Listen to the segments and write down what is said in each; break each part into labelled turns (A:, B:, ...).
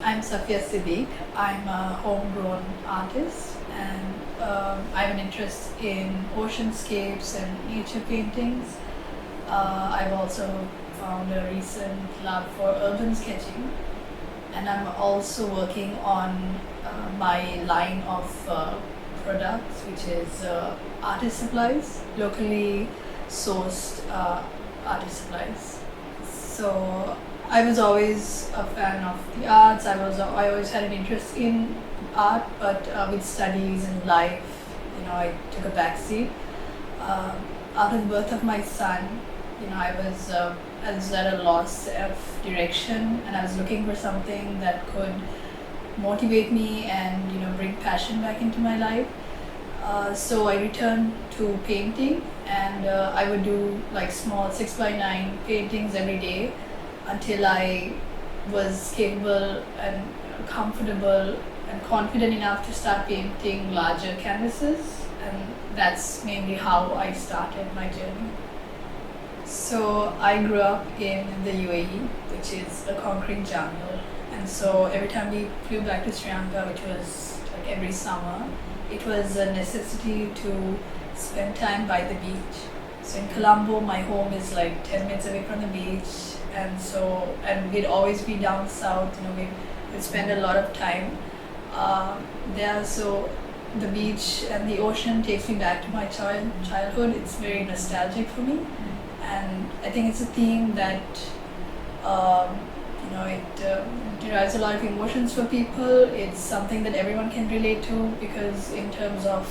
A: I'm Safia Siddiq. I'm a homegrown artist and I have an interest in oceanscapes and nature paintings. I've also found a recent love for urban sketching, and I'm also working on my line of products, which is artist supplies, locally sourced artist supplies. So I was always a fan of the arts. I always had an interest in art, but with studies and life, I took a backseat. Uh, After the birth of my son, I was at a loss of direction, and I was looking for something that could motivate me and bring passion back into my life. So I returned to painting, and I would do like small 6x9 paintings every day until I was capable and comfortable and confident enough to start painting larger canvases, and that's mainly how I started my journey. So I grew up in the UAE, which is a concrete jungle, and so every time we flew back to Sri Lanka, which was like every summer, it was a necessity to spend time by the beach. So in Colombo, my home is like 10 minutes away from the beach, and we'd always be down south. We'd spend a lot of time there. So the beach and the ocean takes me back to my childhood. It's very nostalgic for me, and I think it's a theme that it derives a lot of emotions for people. It's something that everyone can relate to, because in terms of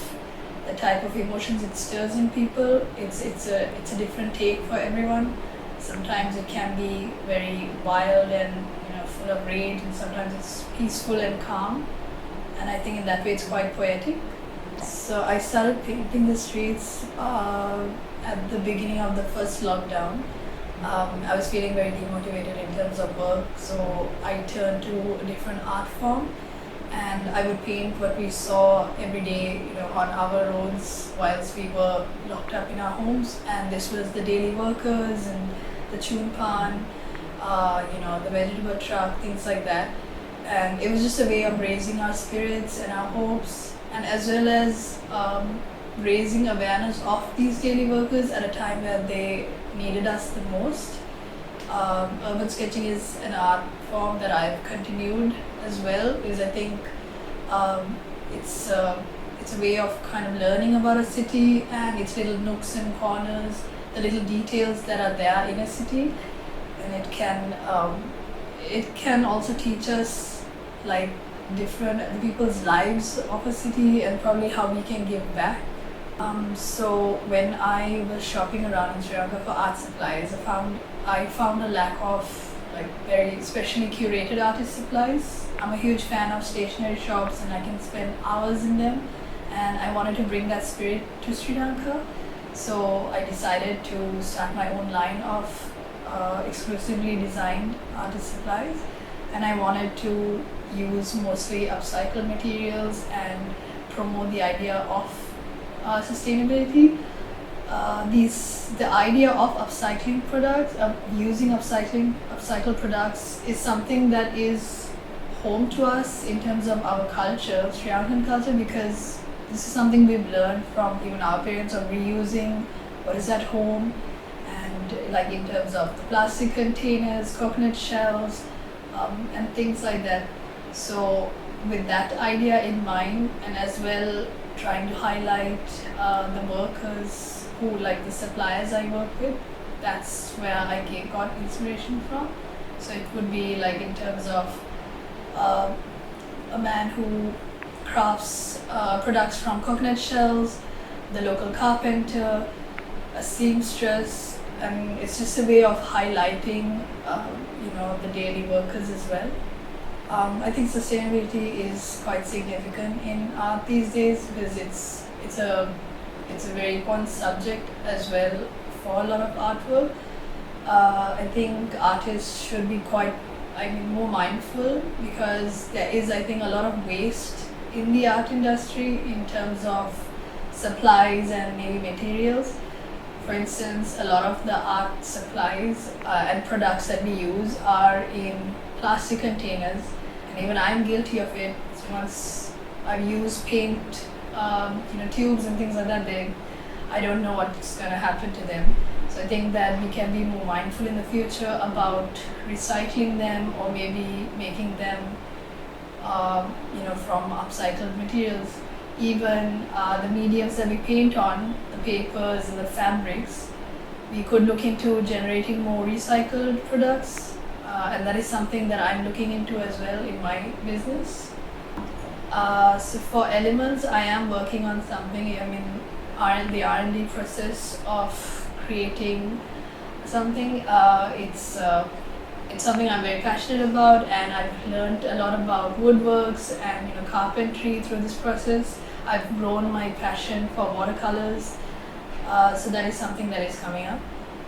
A: the type of emotions it stirs in people, it's a different take for everyone. Sometimes it can be very wild and full of rage, and sometimes it's peaceful and calm. And I think in that way it's quite poetic. So I started painting the streets at the beginning of the first lockdown. I was feeling very demotivated in terms of work, so I turned to a different art form, and I would paint what we saw every day, on our roads whilst we were locked up in our homes. And this was the daily workers and the chun pan, the vegetable truck, things like that. And it was just a way of raising our spirits and our hopes, and as well as raising awareness of these daily workers at a time where they needed us the most. Urban sketching is an art form that I've continued as well, because I think it's a way of kind of learning about a city and its little nooks and corners, the little details that are there in a city, and it can also teach us like different people's lives of a city, and probably how we can give back. So when I was shopping around in Sri Lanka for art supplies, I found a lack of like very specially curated artist supplies. I'm a huge fan of stationery shops, and I can spend hours in them, and I wanted to bring that spirit to Sri Lanka. So I decided to start my own line of exclusively designed artist supplies, and I wanted to use mostly upcycled materials and promote the idea of sustainability. The idea of upcycling products, of using upcycled products, is something that is home to us in terms of our culture, Sri Lankan culture, because this is something we've learned from even our parents, of reusing what is at home, and like in terms of the plastic containers, coconut shells, and things like that. So with that idea in mind, and as well trying to highlight the workers who, like the suppliers I work with, that's where I got inspiration from. So it would be like in terms of a man who crafts products from coconut shells, the local carpenter, a seamstress, and it's just a way of highlighting the daily workers as well. I think sustainability is quite significant in art these days, because it's a very important subject as well for a lot of artwork. I think artists should be more mindful, because there is, I think, a lot of waste in the art industry in terms of supplies and maybe materials. For instance, a lot of the art supplies and products that we use are in plastic containers, and even I'm guilty of it. So once I've used paint, tubes and things like that, I don't know what's going to happen to them. So I think that we can be more mindful in the future about recycling them, or maybe making them, from upcycled materials. Even the mediums that we paint on, the papers and the fabrics, we could look into generating more recycled products, and that is something that I'm looking into as well in my business. So for elements, I am working on something. I mean, the R&D process of creating something. It's something I'm very passionate about, and I've learned a lot about woodworks and carpentry through this process. I've grown my passion for watercolors, so that is something that is coming up.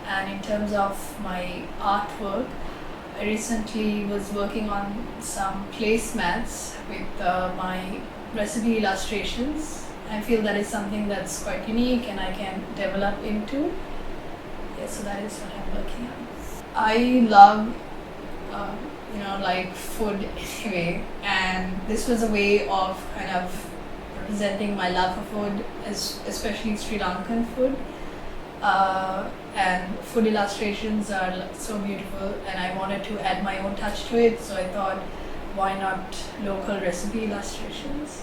A: And in terms of my artwork, I recently was working on some placemats with my recipe illustrations. I feel that is something that's quite unique and I can develop into. Yeah, so that is what I'm working on. I love, like food anyway, and this was a way of kind of representing my love for food, especially Sri Lankan food. And food illustrations are so beautiful, and I wanted to add my own touch to it, so I thought, why not local recipe illustrations?